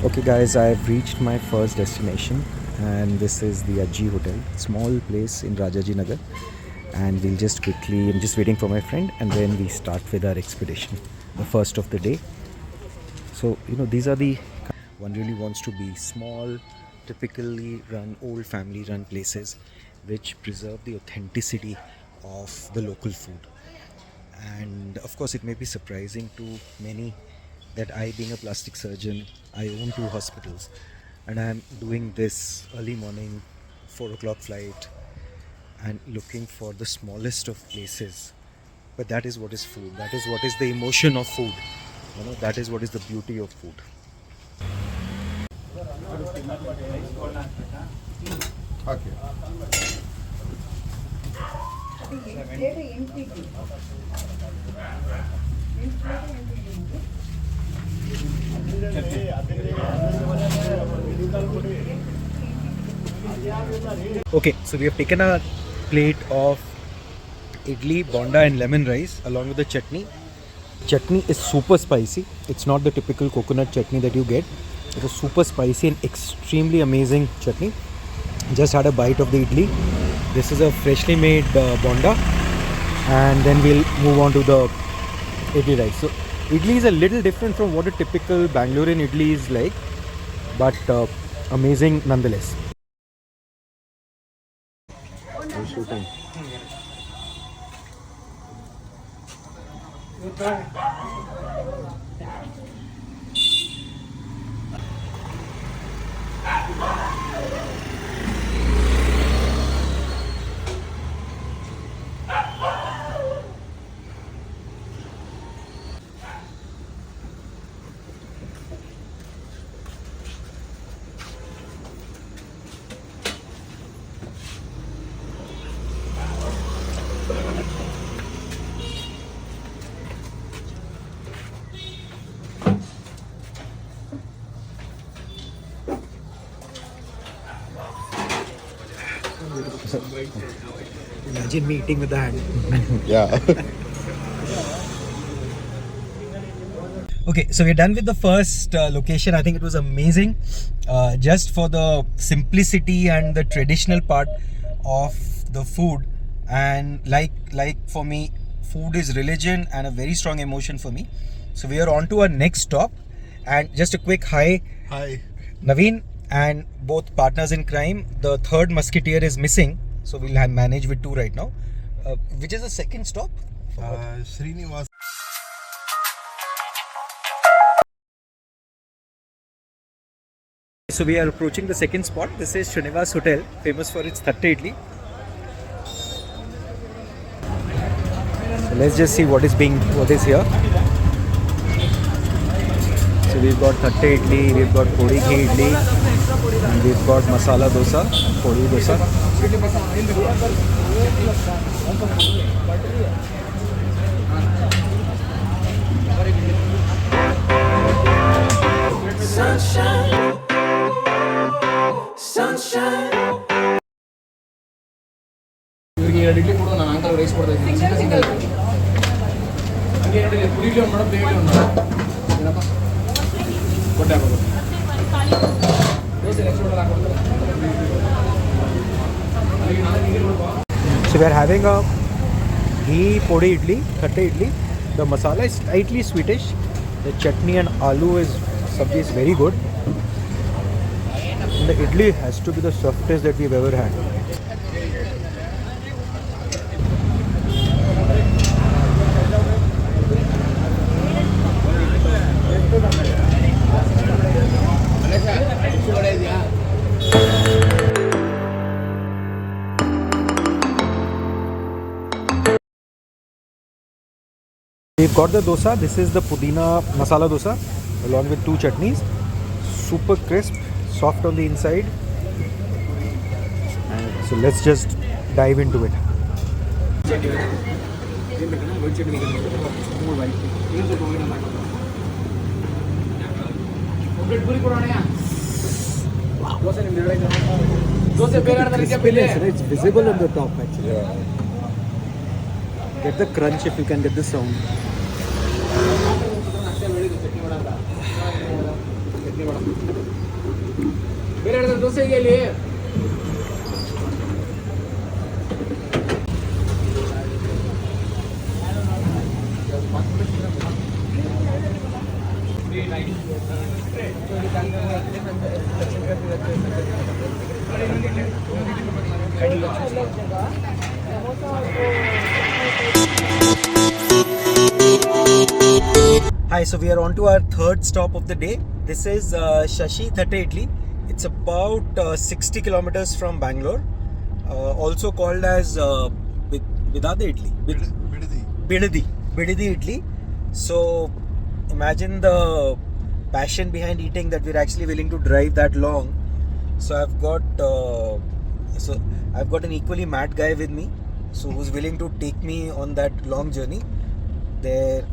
Okay guys, I've reached my first destination and this is the Ajji Hotel. Small place in Rajaji Nagar, and I'm just waiting for my friend and then we start with our expedition. The first of the day. So, these are the one really wants to be small, typically run, old family run places which preserve the authenticity of the local food. And of course, it may be surprising to many that I, being a plastic surgeon, I own two hospitals and I'm doing this early morning 4 o'clock flight and looking for the smallest of places. But that is what is food, that is what is the emotion of food, that is what is the beauty of food. Okay. Okay, so we have taken a plate of idli, bonda and lemon rice along with the chutney. Chutney is super spicy. It's not the typical coconut chutney that you get. It is super spicy and extremely amazing chutney. Just had a bite of the idli. This is a freshly made bonda, and then we'll move on to the idli rice. So idli is a little different from what a typical Bangalorean idli is like, but amazing nonetheless. I'm shooting. Imagine me eating with the hand. Yeah. Okay, so we're done with the first location. I think it was amazing, just for the simplicity and the traditional part of the food. And like for me, food is religion and a very strong emotion for me. So we are on to our next stop. And just a quick hi. Hi. Naveen and both partners in crime. The third musketeer is missing, so we'll manage with two right now. Which is the second stop? Srinivas. So we are approaching the second spot. This is Srinivas Hotel, famous for its thatta idli. So let's just see what is here. So we've got thatta idli, we've got podi ghee idli, and we've got masala dosa, podi dosa. Sunshine, sunshine. So we are having a ghee podi idli, thatta idli. The masala is slightly sweetish. The chutney and aloo sabji is very good. And the idli has to be the softest that we've ever had. We've got the dosa. This is the pudina masala dosa along with two chutneys. Super crisp, soft on the inside. And so let's just dive into it. It's visible on the top actually. Yeah. Get the crunch if you can get the sound. Hi, so we are on to our third stop of the day. This is Shashi Thatte Idli. It's about 60 kilometers from Bangalore, also called as Bidade Idli. Bidadi Idli. So imagine the passion behind eating that we're actually willing to drive that long. So I've got an equally mad guy with me, so who's willing to take me on that long journey. There.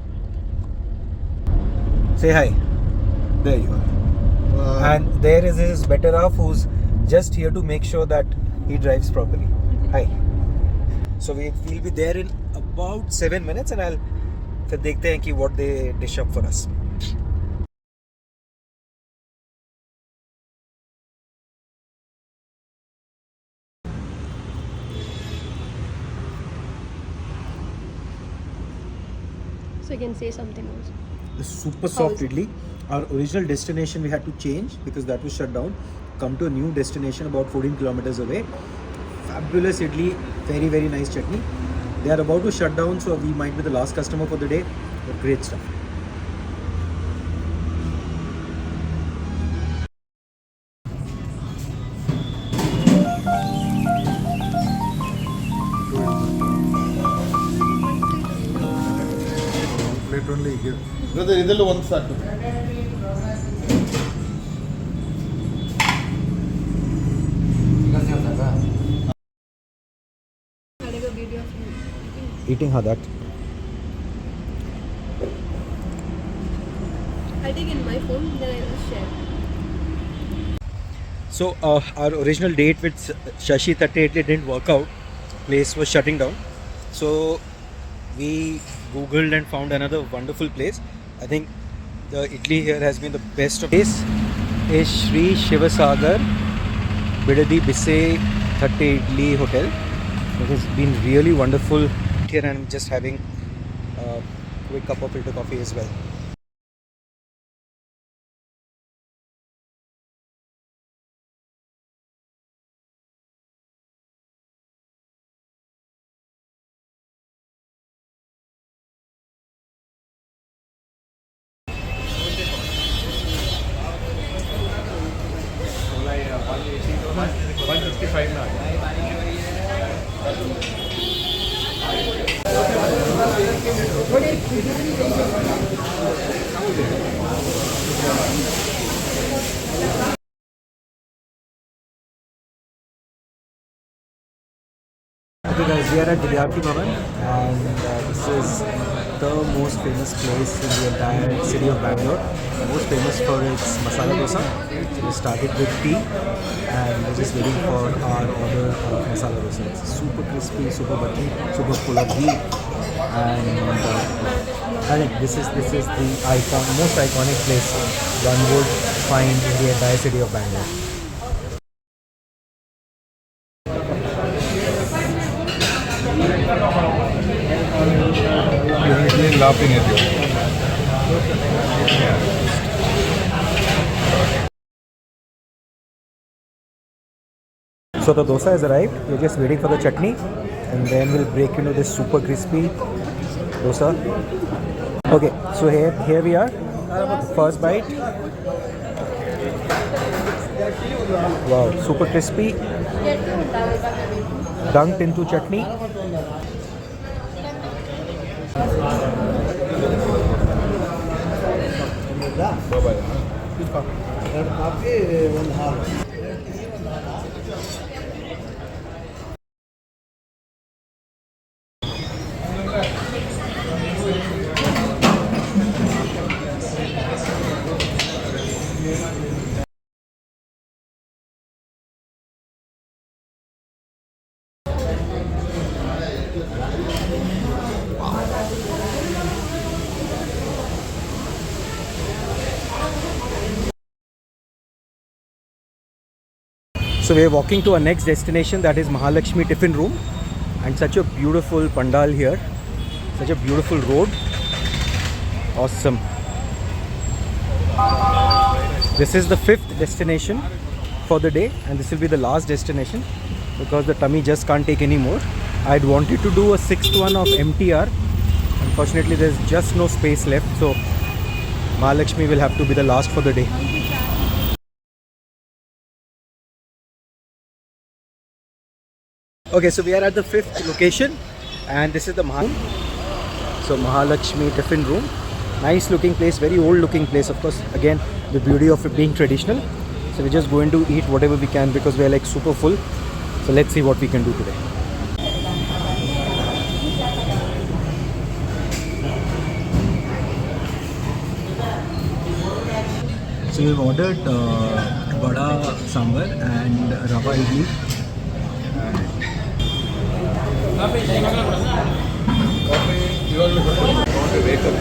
Say hi. There you are. And there is his better half who's just here to make sure that he drives properly. Hi. So we'll be there in about 7 minutes and I'll फिर देखते हैं कि what they dish up for us. So you can say something else. The super soft idli. Our original destination we had to change because that was shut down. Come to a new destination about 14 kilometers away. Fabulous idli, very very nice chutney. They are about to shut down, so we might be the last customer for the day. But great stuff. Plate only give. Brother, ಇದೆಲ್ಲ ಒಂದು ಸಾಕು. Having a video of you Eating how that? I'll take in my phone, then I will share. So our original date with Shashi Thatte Idli didn't work out. Place was shutting down. So we googled and found another wonderful place. I think the idli here has been the best of this is Sri Shivasagar Bidadi Bisse Thatte Idli Hotel. It has been really wonderful here and I'm just having a quick cup of filter coffee as well. Okay guys, we are at Vidyarthi Bhavan and this is the most famous place in the entire city of Bangalore. Most famous for its masala dosa. So we started with tea and we're just waiting for our order of masala dosa. It's super crispy, super buttery, super full of ghee, and I think this is the most iconic place one would find in the entire city of Bangalore. You're laughing at you. So the dosa has arrived. We're just waiting for the chutney, and then we'll break into this super crispy dosa. Okay, so here we are. First bite. Wow, super crispy. Dunked into chutney. Bye-bye. So we are walking to our next destination, that is Mahalakshmi Tiffin Room, and such a beautiful pandal here, such a beautiful road. Awesome. This is the 5th destination for the day, and this will be the last destination because the tummy just can't take any more. I'd wanted to do a 6th one of MTR. Unfortunately, there's just no space left, so Mahalakshmi will have to be the last for the day. Okay, so we are at the 5th location, and this is the Mahalakshmi Tiffin Room. Nice looking place, very old looking place, of course. Again, the beauty of it being traditional. So we're just going to eat whatever we can because we're like super full. So let's see what we can do today. So we've ordered vada sambar and rava idli. You are want to wake up.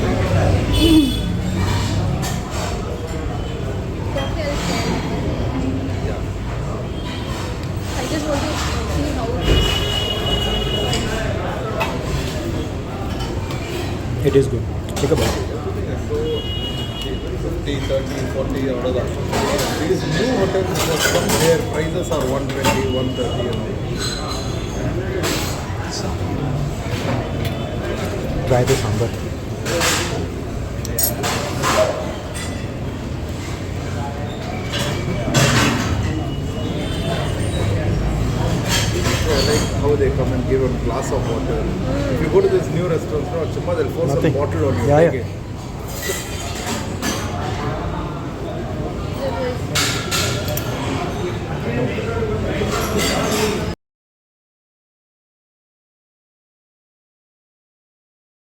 I just want to see how it is. It is good. Take a bite. So 50, 30, 40 out of that. These new hotels just come, their prices are 120, 130 and Try the sambar. I like how they come and give a glass of water. If you go to this new restaurant, no, they'll force Nothing. a bottle on you. Yeah, Take yeah. it.